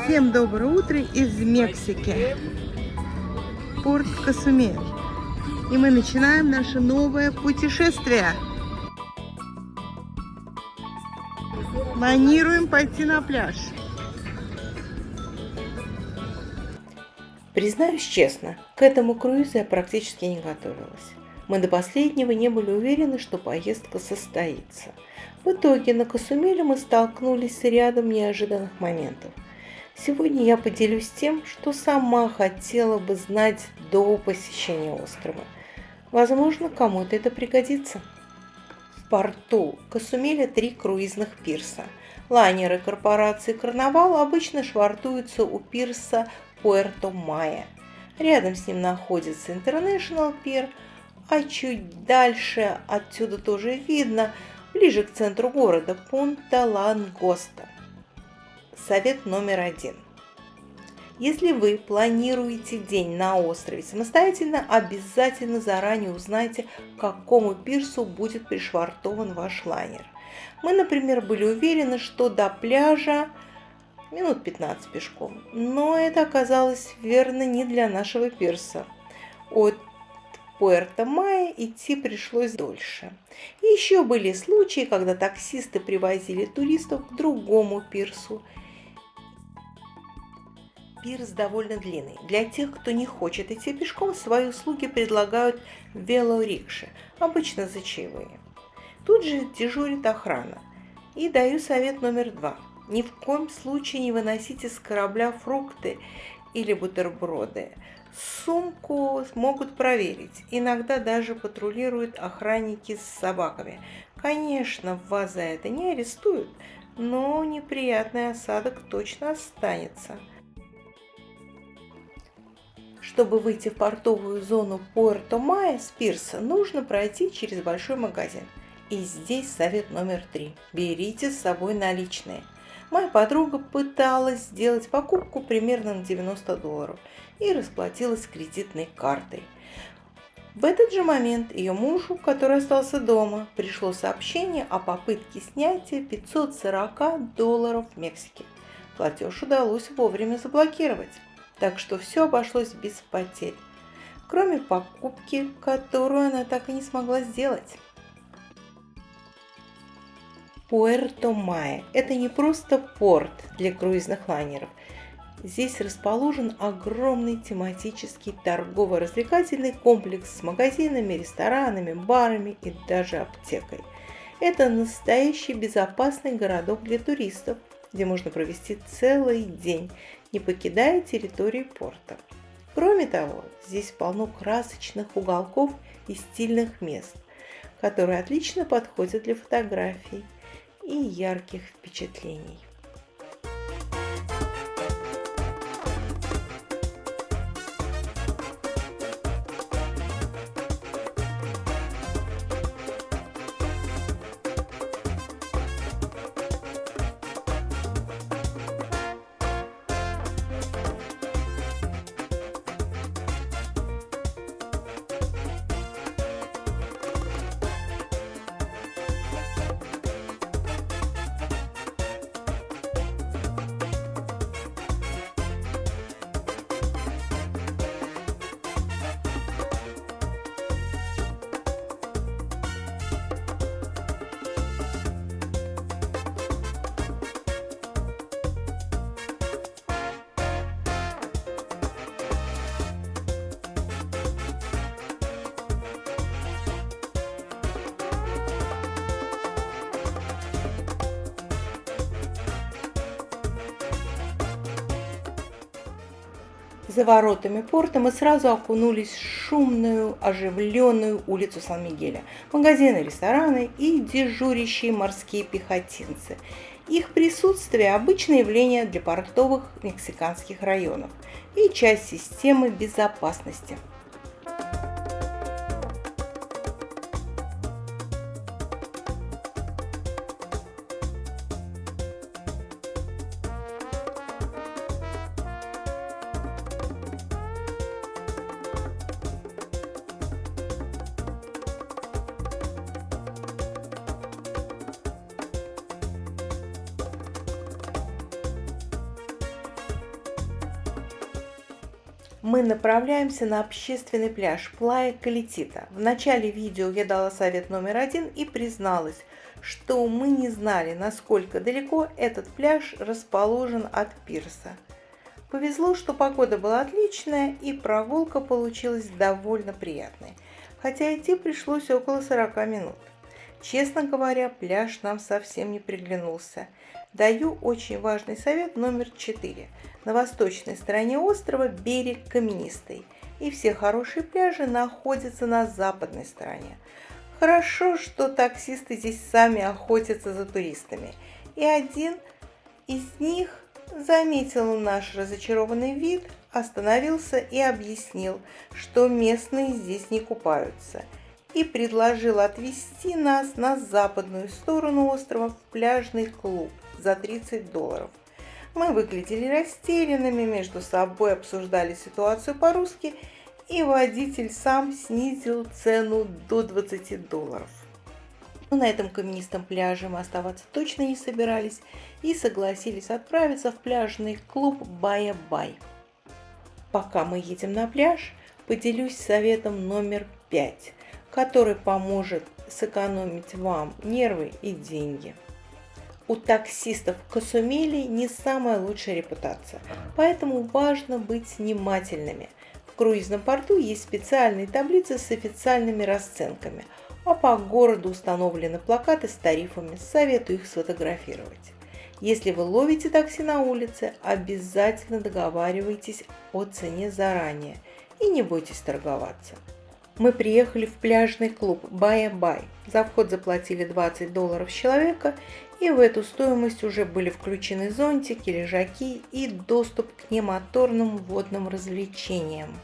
Всем доброе утро из Мексики, порт Козумель. И мы начинаем наше новое путешествие. Планируем пойти на пляж. Признаюсь честно, к этому круизу я практически не готовилась. Мы до последнего не были уверены, что поездка состоится. В итоге на Козумеле мы столкнулись с рядом неожиданных моментов. Сегодня я поделюсь тем, что сама хотела бы знать до посещения острова. Возможно, кому-то это пригодится. В порту Козумеля 3 круизных пирса. Лайнеры корпорации «Карнавал» обычно швартуются у пирса Пуэрто-Майя. Рядом с ним находится International Pier, а чуть дальше, отсюда тоже видно, ближе к центру города, Пунта-Лангоста. Совет номер 1. Если вы планируете день на острове самостоятельно, обязательно заранее узнайте, к какому пирсу будет пришвартован ваш лайнер. Мы, например, были уверены, что до пляжа минут 15 пешком, но это оказалось верно не для нашего пирса. От Пуэрто-Майя идти пришлось дольше. И еще были случаи, когда таксисты привозили туристов к другому пирсу. Пирс довольно длинный. Для тех, кто не хочет идти пешком, свои услуги предлагают велорикши, обычно за чаевые. Тут же дежурит охрана. И даю совет номер 2. Ни в коем случае не выносите с корабля фрукты или бутерброды. Сумку могут проверить. Иногда даже патрулируют охранники с собаками. Конечно, вас за это не арестуют, но неприятный осадок точно останется. Чтобы выйти в портовую зону Пуэрто-Майя с пирса, нужно пройти через большой магазин. И здесь совет номер 3. Берите с собой наличные. Моя подруга пыталась сделать покупку примерно на $90 и расплатилась кредитной картой. В этот же момент ее мужу, который остался дома, пришло сообщение о попытке снятия $540 в Мексике. Платеж удалось вовремя заблокировать. Так что все обошлось без потерь, кроме покупки, которую она так и не смогла сделать. Пуэрто-Майя – это не просто порт для круизных лайнеров. Здесь расположен огромный тематический торгово-развлекательный комплекс с магазинами, ресторанами, барами и даже аптекой. Это настоящий безопасный городок для туристов, где можно провести целый день, не покидая территории порта. Кроме того, здесь полно красочных уголков и стильных мест, которые отлично подходят для фотографий и ярких впечатлений. За воротами порта мы сразу окунулись в шумную, оживленную улицу Сан-Мигеля. Магазины, рестораны и дежурящие морские пехотинцы. Их присутствие – обычное явление для портовых мексиканских районов и часть системы безопасности. Мы направляемся на общественный пляж Плая Калетита. В начале видео я дала совет номер 1 и призналась, что мы не знали, насколько далеко этот пляж расположен от пирса. Повезло, что погода была отличная и прогулка получилась довольно приятной, хотя идти пришлось около 40 минут. Честно говоря, пляж нам совсем не приглянулся. Даю очень важный совет номер 4. На восточной стороне острова берег каменистый, и все хорошие пляжи находятся на западной стороне. Хорошо, что таксисты здесь сами охотятся за туристами, и один из них заметил наш разочарованный вид, остановился и объяснил, что местные здесь не купаются, и предложил отвезти нас на западную сторону острова в пляжный клуб за $30. Мы выглядели растерянными, между собой обсуждали ситуацию по-русски, и водитель сам снизил цену до $20. Но на этом каменистом пляже мы оставаться точно не собирались и согласились отправиться в пляжный клуб Бая-Бай. Пока мы едем на пляж, поделюсь советом номер 5, который поможет сэкономить вам нервы и деньги. У таксистов в Козумеле не самая лучшая репутация, поэтому важно быть внимательными. В круизном порту есть специальные таблицы с официальными расценками, а по городу установлены плакаты с тарифами, советую их сфотографировать. Если вы ловите такси на улице, обязательно договаривайтесь о цене заранее и не бойтесь торговаться. Мы приехали в пляжный клуб Бая-Бай. За вход заплатили $20 с человека, и в эту стоимость уже были включены зонтики, лежаки и доступ к немоторным водным развлечениям.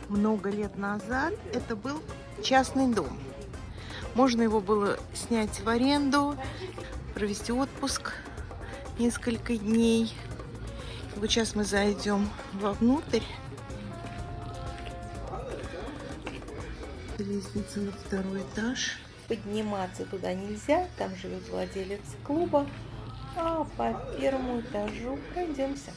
Много лет назад это был частный дом. Можно его было снять в аренду, провести отпуск несколько дней. Вот сейчас мы зайдем вовнутрь. Лестница на 2-й этаж. Подниматься туда нельзя, там живет владелец клуба, а по 1-му этажу пройдемся.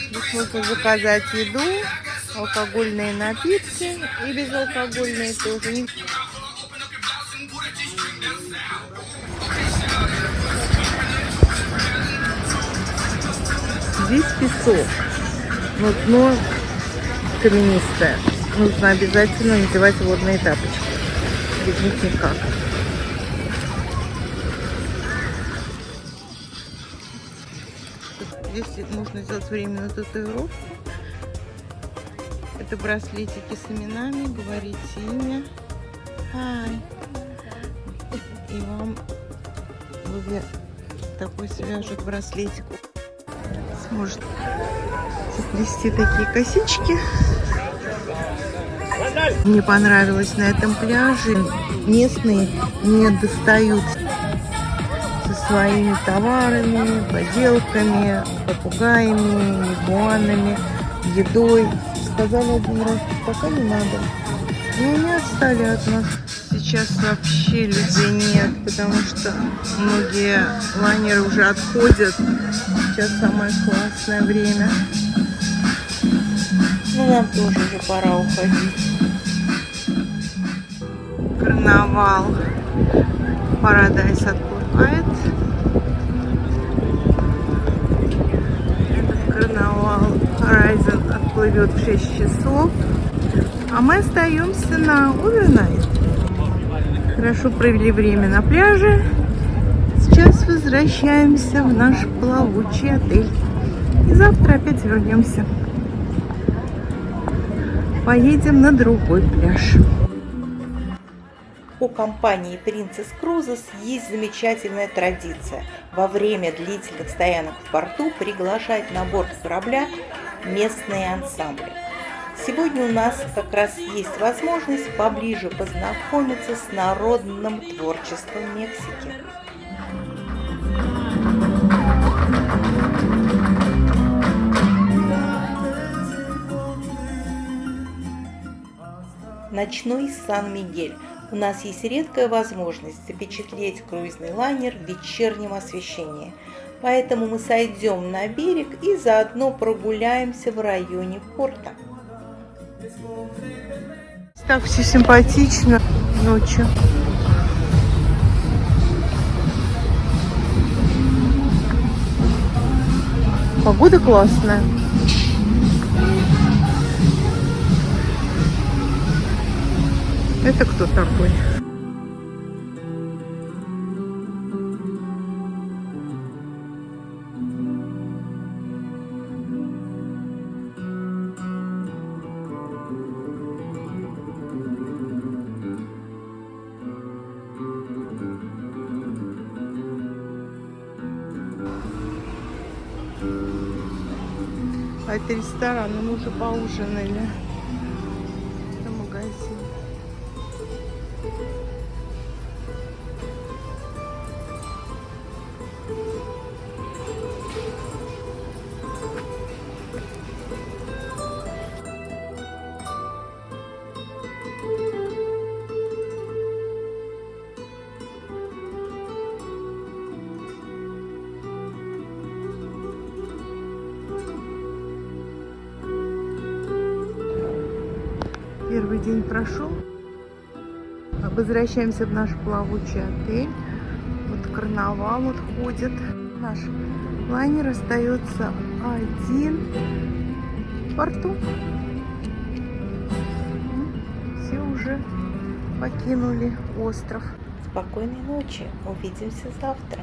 Здесь можно заказать еду, алкогольные напитки и безалкогольные тоже. Здесь песок, но дно каменистое. Нужно обязательно надевать водные тапочки. Без них никак. Здесь можно сделать временную татуировку. Это браслетики с именами. Говорите имя. Hi. И вам такой свяжут браслетик. Сможет заплести такие косички. Мне понравилось на этом пляже. Местные не достают со своими товарами, поделками, попугаями, игуанами, едой. Сказали один раз, пока не надо. Но они отстали от нас. Сейчас вообще людей нет, потому что многие лайнеры уже отходят. Сейчас самое классное время. Ну, нам тоже уже пора уходить. Карнавал Парадайз отплывает. Карнавал Horizon отплывет в 6 часов. А мы остаемся на овернайт. Хорошо провели время на пляже. Сейчас возвращаемся в наш плавучий отель. И завтра опять вернемся. Поедем на другой пляж. У компании Princess Cruises есть замечательная традиция во время длительных стоянок в порту приглашать на борт корабля местные ансамбли. Сегодня у нас как раз есть возможность поближе познакомиться с народным творчеством Мексики. Ночной Сан-Мигель. У нас есть редкая возможность запечатлеть круизный лайнер в вечернем освещении. Поэтому мы сойдем на берег и заодно прогуляемся в районе порта. Так все симпатично ночью. Погода классная. Это кто такой? А это ресторан, мы уже поужинали. Это магазин. Первый день прошел. Возвращаемся в наш плавучий отель. Вот карнавал отходит. Наш лайнер остается один в порту. Все уже покинули остров. Спокойной ночи. Увидимся завтра.